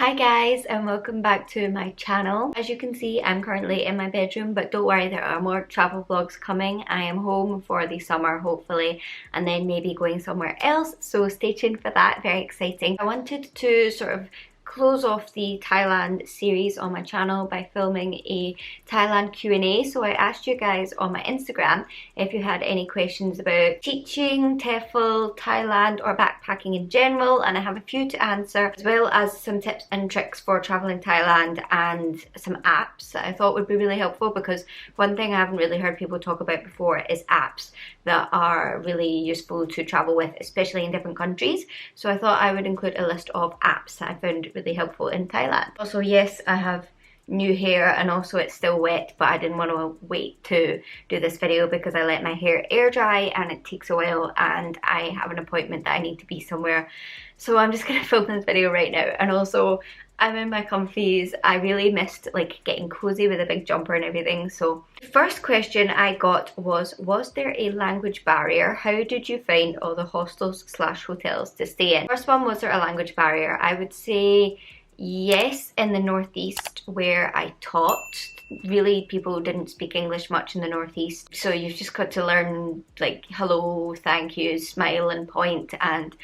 Hi guys, and welcome back to my channel. As you can see, I'm currently in my bedroom, but don't worry, there are more travel vlogs coming. I am home for the summer hopefully, and then maybe going somewhere else, so stay tuned for that. Very exciting. I wanted to sort of close off the Thailand series on my channel by filming a Thailand Q&A. So I asked you guys on my Instagram if you had any questions about teaching, TEFL, Thailand or backpacking in general, and I have a few to answer, as well as some tips and tricks for traveling Thailand and some apps that I thought would be really helpful, because one thing I haven't really heard people talk about before is apps that are really useful to travel with, especially in different countries. So I thought I would include a list of apps that I found really helpful in Thailand. Also, yes, I have new hair and also it's still wet, but I didn't want to wait to do this video because I let my hair air dry and it takes a while and I have an appointment that I need to be somewhere. So I'm just gonna film this video right now. And also I'm in my comfies. I really missed like getting cozy with a big jumper and everything. So the first question I got was there a language barrier? How did you find all the hostels / hotels to stay in? First one, was there a language barrier? I would say yes, in the northeast where I taught. Really, people didn't speak English much in the northeast, so you've just got to learn like hello, thank you, smile and point. And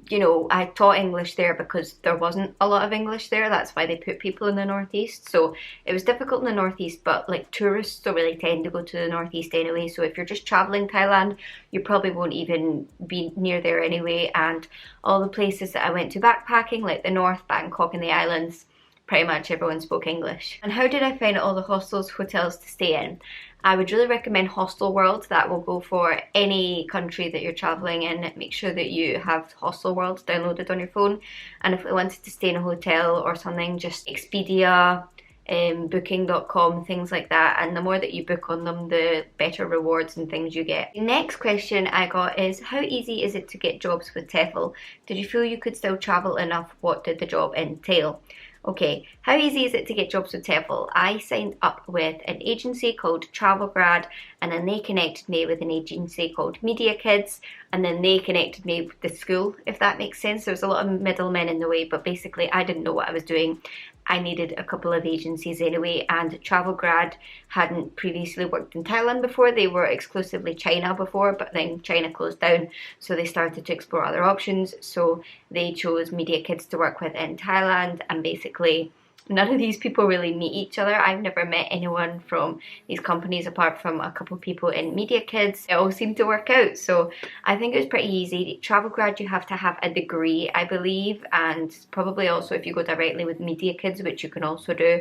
you know, I taught English there because there wasn't a lot of English there. That's why they put people in the northeast. So it was difficult in the northeast, but like tourists don't really tend to go to the northeast anyway, so if you're just traveling Thailand you probably won't even be near there anyway. And all the places that I went to backpacking, like the north, Bangkok and the islands, pretty much everyone spoke English. And how did I find all the hostels, hotels to stay in? I would really recommend Hostel World. That will go for any country that you're traveling in. Make sure that you have Hostel World downloaded on your phone. And if you wanted to stay in a hotel or something, just Expedia, booking.com, things like that. And the more that you book on them, the better rewards and things you get. The next question I got is, how easy is it to get jobs with TEFL? Did you feel you could still travel enough? What did the job entail? Okay, how easy is it to get jobs with TEFL? I signed up with an agency called Travel Grad, and then they connected me with an agency called Media Kids, and then they connected me with the school, if that makes sense. There was a lot of middlemen in the way, but basically I didn't know what I was doing. I needed a couple of agencies anyway, and Travel Grad hadn't previously worked in Thailand before. They were exclusively China before, but then China closed down, so they started to explore other options. So they chose Media Kids to work with in Thailand, and basically none of these people really meet each other. I've never met anyone from these companies apart from a couple of people in Media Kids. It all seemed to work out, so I think it was pretty easy. Travel Grad, you have to have a degree, I believe, and probably also if you go directly with Media Kids, which you can also do.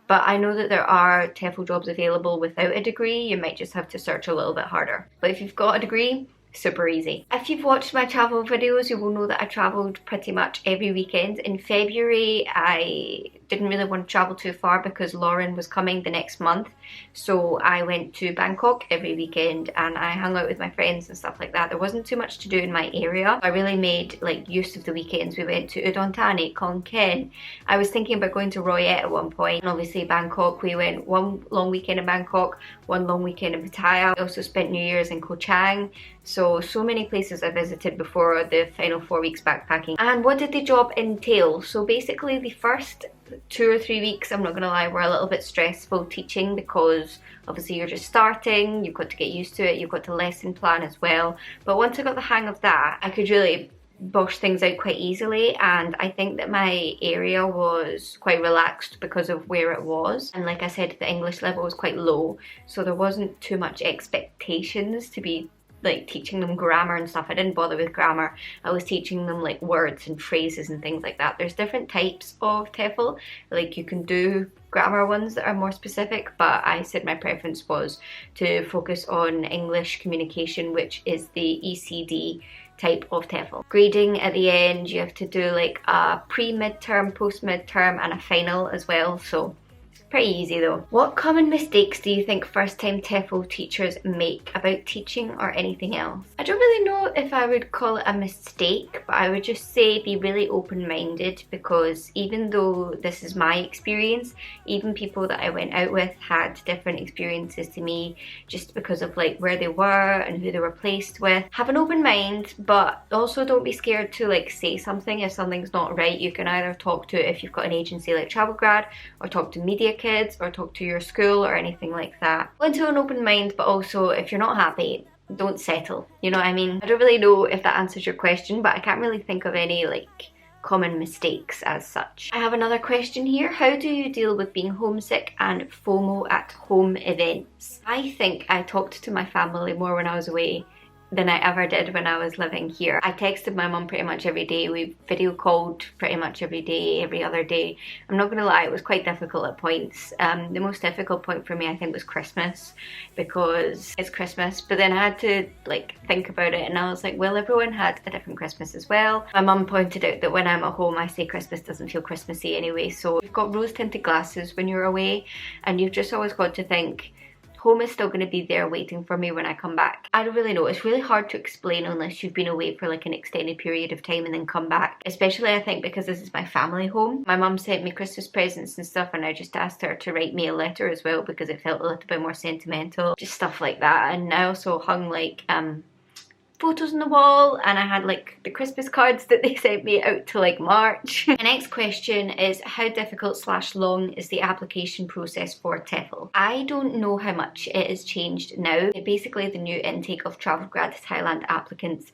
But I know that there are TEFL jobs available without a degree. You might just have to search a little bit harder. But if you've got a degree, super easy. If you've watched my travel videos, you will know that I travelled pretty much every weekend. In February, I didn't really want to travel too far because Lauren was coming the next month. So I went to Bangkok every weekend and I hung out with my friends and stuff like that. There wasn't too much to do in my area. I really made like use of the weekends. We went to Udon Thani, Khon Kaen. I was thinking about going to Royet at one point. And obviously Bangkok, we went one long weekend in Bangkok, one long weekend in Pattaya. I also spent New Year's in Koh Chang. So many places I visited before the final 4 weeks backpacking. And what did the job entail? So basically the first 2 or 3 weeks, I'm not gonna lie, were a little bit stressful teaching, because obviously you're just starting, you've got to get used to it, you've got to lesson plan as well. But once I got the hang of that, I could really bosh things out quite easily, and I think that my area was quite relaxed because of where it was. And like I said, the English level was quite low, so there wasn't too much expectations to be like teaching them grammar and stuff. I didn't bother with grammar. I was teaching them like words and phrases and things like that. There's different types of TEFL, like you can do grammar ones that are more specific, but I said my preference was to focus on English communication, which is the ECD type of TEFL. Grading at the end, you have to do like a pre-midterm, post-midterm and a final as well. So Pretty easy though. What common mistakes do you think first-time TEFL teachers make about teaching or anything else? I don't really know if I would call it a mistake, but I would just say be really open-minded, because even though this is my experience, even people that I went out with had different experiences to me just because of like where they were and who they were placed with. Have an open mind, but also don't be scared to like say something if something's not right. You can either talk to, if you've got an agency like Travel Grad, or talk to media kids, or talk to your school or anything like that. Go into an open mind, but also if you're not happy, don't settle. You know what I mean? I don't really know if that answers your question, but I can't really think of any like common mistakes as such. I have another question here. How do you deal with being homesick and FOMO at home events? I think I talked to my family more when I was away than I ever did when I was living here. I texted my mum pretty much every day. We video called pretty much every day, every other day. I'm not gonna lie, it was quite difficult at points. The most difficult point for me, I think, was Christmas, because it's Christmas, but then I had to like think about it, and I was like, well, everyone had a different Christmas as well. My mum pointed out that when I'm at home, I say Christmas doesn't feel Christmassy anyway, so you've got rose tinted glasses when you're away, and you've just always got to think, home is still going to be there waiting for me when I come back. I don't really know. It's really hard to explain unless you've been away for like an extended period of time and then come back. Especially I think because this is my family home. My mum sent me Christmas presents and stuff, and I just asked her to write me a letter as well because it felt a little bit more sentimental. Just stuff like that. And I also hung like photos on the wall, and I had like the Christmas cards that they sent me out to like March. The next question is, how difficult / long is the application process for TEFL? I don't know how much it has changed now. Basically the new intake of Travel Grad Thailand applicants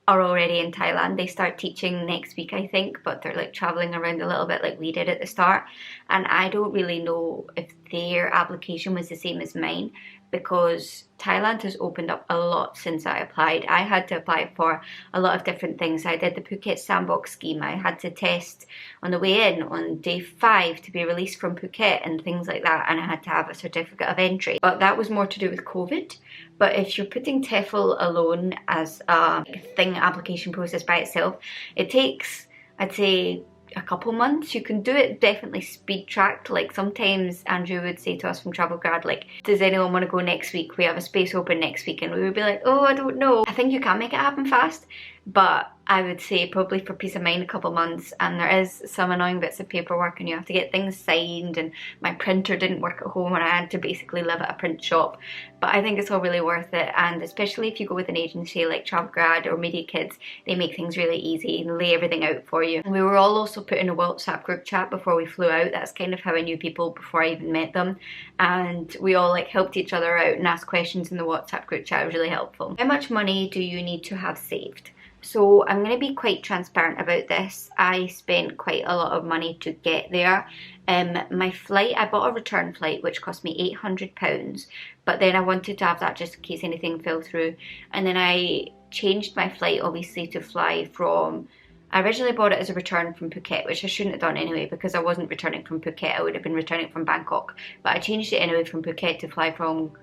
are already in Thailand. They start teaching next week, I think, but they're like traveling around a little bit like we did at the start, and I don't really know if their application was the same as mine, because Thailand has opened up a lot since I applied. I had to apply for a lot of different things. I did the Phuket Sandbox scheme. I had to test on the way in on day 5 to be released from Phuket and things like that, and I had to have a certificate of entry. But that was more to do with COVID. But if you're putting TEFL alone as a thing application process by itself, it takes, I'd say, a couple months. You can do it definitely speed tracked. Like sometimes Andrew would say to us from Travel Grad, like, does anyone want to go next week? We have a space open next week, and we would be like, oh, I don't know. I think you can make it happen fast, but I would say probably for peace of mind a couple months, and there is some annoying bits of paperwork and you have to get things signed, and my printer didn't work at home and I had to basically live at a print shop. But I think it's all really worth it, and especially if you go with an agency like Travel Grad or Media Kids, they make things really easy and lay everything out for you. And we were all also put in a WhatsApp group chat before we flew out. That's kind of how I knew people before I even met them, and we all like helped each other out and asked questions in the WhatsApp group chat. It was really helpful. How much money do you need to have saved? So I'm going to be quite transparent about this. I spent quite a lot of money to get there. My flight, I bought a return flight which cost me £800, but then I wanted to have that just in case anything fell through. And then I changed my flight obviously to fly from, I originally bought it as a return from Phuket, which I shouldn't have done anyway because I wasn't returning from Phuket. I would have been returning from Bangkok, but I changed it anyway from Phuket to fly from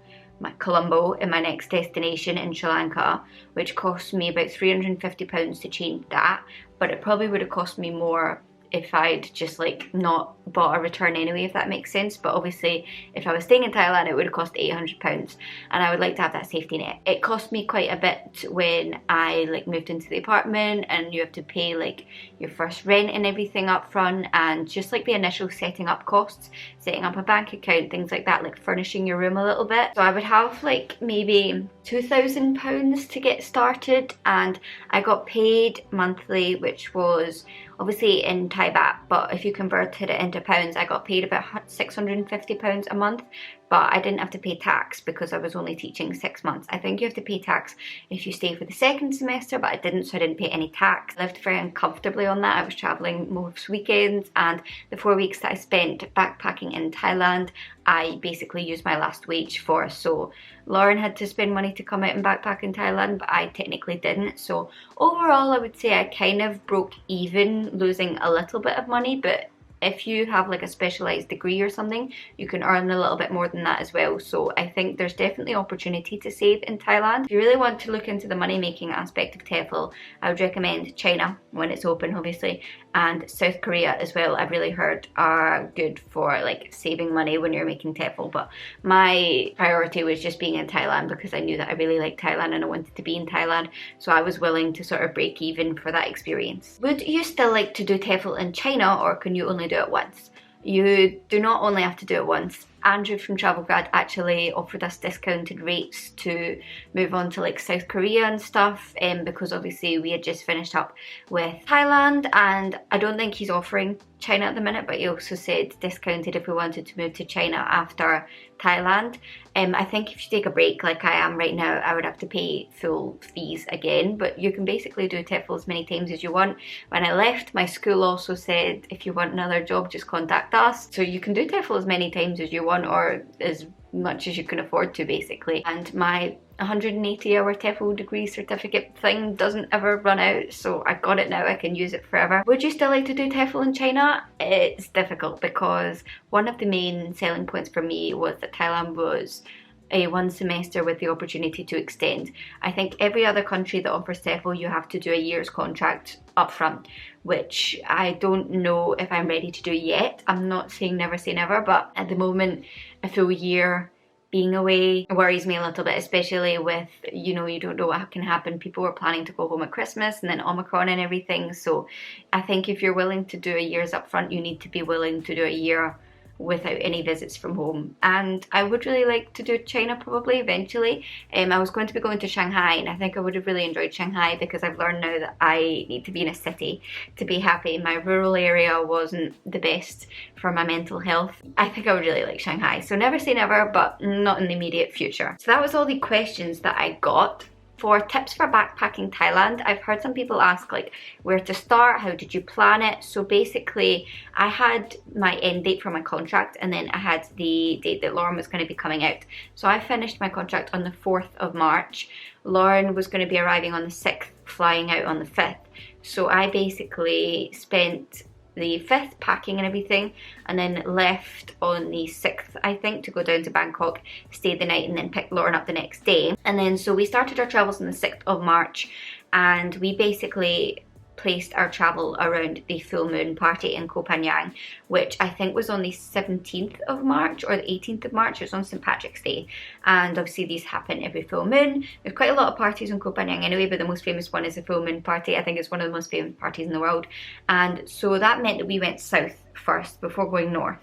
Colombo in my next destination in Sri Lanka, which cost me about £350 to change that, but it probably would have cost me more if I'd just like not bought a return anyway, if that makes sense. But obviously if I was staying in Thailand, it would have cost £800, and I would like to have that safety net. It cost me quite a bit when I like moved into the apartment, and you have to pay like your first rent and everything up front, and just like the initial setting up costs, setting up a bank account, things like that, like furnishing your room a little bit. So I would have like maybe £2,000 to get started, and I got paid monthly, which was obviously in Thai baht, but if you converted it into pounds, I got paid about £650 a month, but I didn't have to pay tax because I was only teaching 6 months. I think you have to pay tax if you stay for the second semester, but I didn't, so I didn't pay any tax. I lived very uncomfortably on that. I was traveling most weekends, and the 4 weeks that I spent backpacking in Thailand, I basically used my last wage for. So Lauren had to spend money to come out and backpack in Thailand, but I technically didn't. So overall, I would say I kind of broke even, losing a little bit of money, but if you have like a specialised degree or something, you can earn a little bit more than that as well. So I think there's definitely opportunity to save in Thailand. If you really want to look into the money making aspect of TEFL, I would recommend China when it's open, obviously, and South Korea as well. I've really heard are good for like saving money when you're making TEFL, but my priority was just being in Thailand because I knew that I really liked Thailand and I wanted to be in Thailand, so I was willing to sort of break even for that experience. Would you still like to do TEFL in China, or can you only do it once? You do not only have to do it once. Andrew from Travel Grad actually offered us discounted rates to move on to like South Korea and stuff, because obviously we had just finished up with Thailand, and I don't think he's offering China at the minute, but he also said discounted if we wanted to move to China after Thailand. I think if you take a break like I am right now, I would have to pay full fees again, but you can basically do TEFL as many times as you want. When I left, my school also said if you want another job, just contact us. So you can do TEFL as many times as you want, or as much as you can afford to, basically. And my 180-hour TEFL degree certificate thing doesn't ever run out, so I got it now, I can use it forever. Would you still like to do TEFL in China? It's difficult because one of the main selling points for me was that Thailand was a one semester with the opportunity to extend. I think every other country that offers TEFL, you have to do a year's contract up front, which I don't know if I'm ready to do yet. I'm not saying never say never, but at the moment a full year being away worries me a little bit, especially with, you know, you don't know what can happen. People were planning to go home at Christmas and then Omicron and everything. So I think if you're willing to do a year's up front, you need to be willing to do a year without any visits from home. And I would really like to do China probably eventually. I was going to be going to Shanghai, and I think I would have really enjoyed Shanghai because I've learned now that I need to be in a city to be happy. My rural area wasn't the best for my mental health. I think I would really like Shanghai. So never say never, but not in the immediate future. So that was all the questions that I got. For tips for backpacking Thailand, I've heard some people ask like where to start, how did you plan it? So basically I had my end date for my contract, and then I had the date that Lauren was going to be coming out. So I finished my contract on the 4th of March. Lauren was going to be arriving on the 6th, flying out on the 5th. So I basically spent the 5th packing and everything, and then left on the 6th, I think, to go down to Bangkok, stay the night, and then pick Lauren up the next day. And then so we started our travels on the 6th of March, and we basically placed our travel around the full moon party in Koh Phangan, which I think was on the 17th of March or the 18th of March. It was on St. Patrick's Day, and obviously these happen every full moon. There's quite a lot of parties in Koh Phangan anyway, but the most famous one is the full moon party. I think it's one of the most famous parties in the world, and so that meant that we went south first before going north.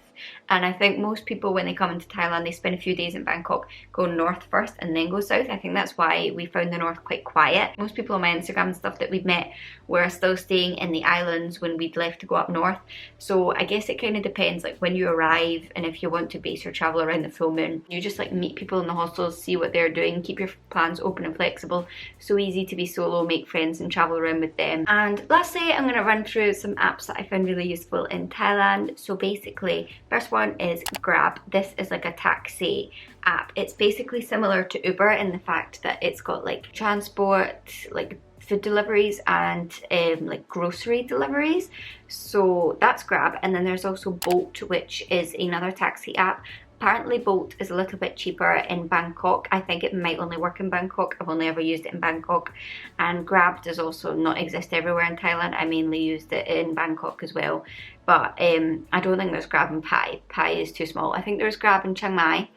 And I think most people, when they come into Thailand, they spend a few days in Bangkok, go north first and then go south. I think that's why we found the north quite quiet. Most people on my Instagram and stuff that we've met were still staying in the islands when we'd left to go up north. So I guess it kind of depends like when you arrive, and if you want to base your travel around the full moon. You just like meet people in the hostels, see what they're doing, keep your plans open and flexible. So easy to be solo, make friends and travel around with them. And lastly, I'm going to run through some apps that I found really useful in Thailand. So basically, first one is Grab. This is like a taxi app. It's basically similar to Uber in the fact that it's got like transport, like food deliveries, and like grocery deliveries. So that's Grab. And then there's also Bolt, which is another taxi app. Apparently Bolt is a little bit cheaper in Bangkok. I think it might only work in Bangkok. I've only ever used it in Bangkok. And Grab does also not exist everywhere in Thailand. I mainly used it in Bangkok as well. But I don't think there's Grab in Pai. Pai is too small. I think there's Grab in Chiang Mai.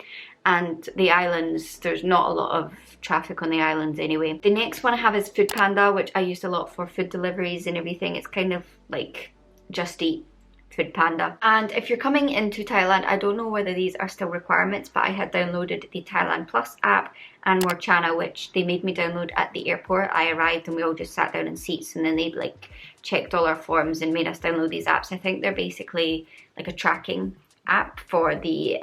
And the islands, there's not a lot of traffic on the islands anyway. The next one I have is Food Panda, which I used a lot for food deliveries and everything. It's kind of like Just Eat Food Panda. And if you're coming into Thailand, I don't know whether these are still requirements, but I had downloaded the Thailand Plus app and Morchana, which they made me download at the airport. I arrived and we all just sat down in seats, and then they like checked all our forms and made us download these apps. I think they're basically like a tracking app for the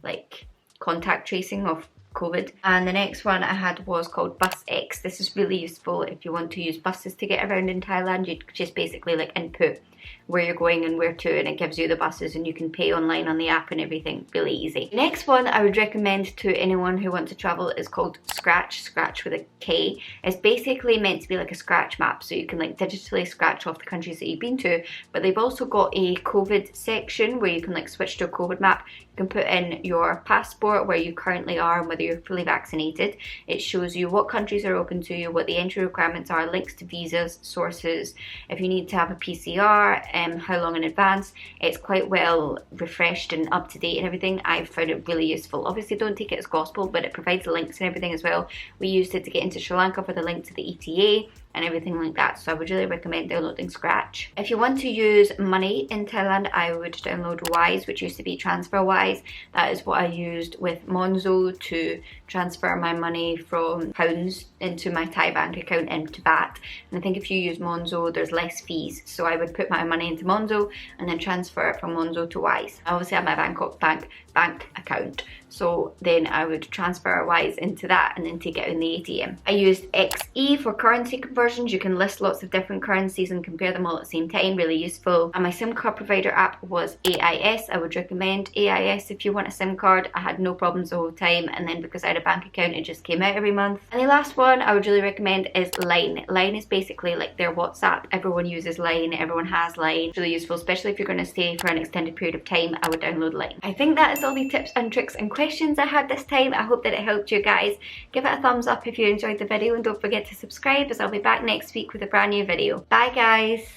like contact tracing of COVID. And the next one I had was called Bus X. This is really useful if you want to use buses to get around in Thailand. You just basically like input where you're going and where to, and it gives you the buses, and you can pay online on the app and everything. Really easy. The next one I would recommend to anyone who wants to travel is called Scratch, Scratch with a K. It's basically meant to be like a scratch map, so you can like digitally scratch off the countries that you've been to, but they've also got a COVID section where you can like switch to a COVID map. You can put in your passport, where you currently are, and whether you're fully vaccinated. It shows you what countries are open to you, what the entry requirements are, links to visas, sources, if you need to have a PCR, how long in advance. It's quite well refreshed and up to date and everything. I've found it really useful. Obviously don't take it as gospel, but it provides links and everything as well. We used it to get into Sri Lanka for the link to the ETA and everything like that, so I would really recommend downloading Scratch. If you want to use money in Thailand, I would download Wise, which used to be TransferWise. That is what I used with Monzo to transfer my money from pounds into my Thai bank account into baht. And I think if you use Monzo, there's less fees, so I would put my money into Monzo and then transfer it from Monzo to Wise. I obviously have my bank account, so then I would transfer Wise into that and then take it in the ATM. I used XE for currency conversions. You can list lots of different currencies and compare them all at the same time, really useful. And my SIM card provider app was AIS. I would recommend AIS if you want a SIM card. I had no problems the whole time, and then because I had a bank account, it just came out every month. And the last one I would really recommend is Line. Line is basically like their WhatsApp. Everyone uses Line, everyone has Line. It's really useful, especially if you're going to stay for an extended period of time. I would download Line. I think that is all the tips and tricks and questions I had this time. I hope that it helped you guys. Give it a thumbs up if you enjoyed the video, and don't forget to subscribe, as I'll be back next week with a brand new video. Bye guys!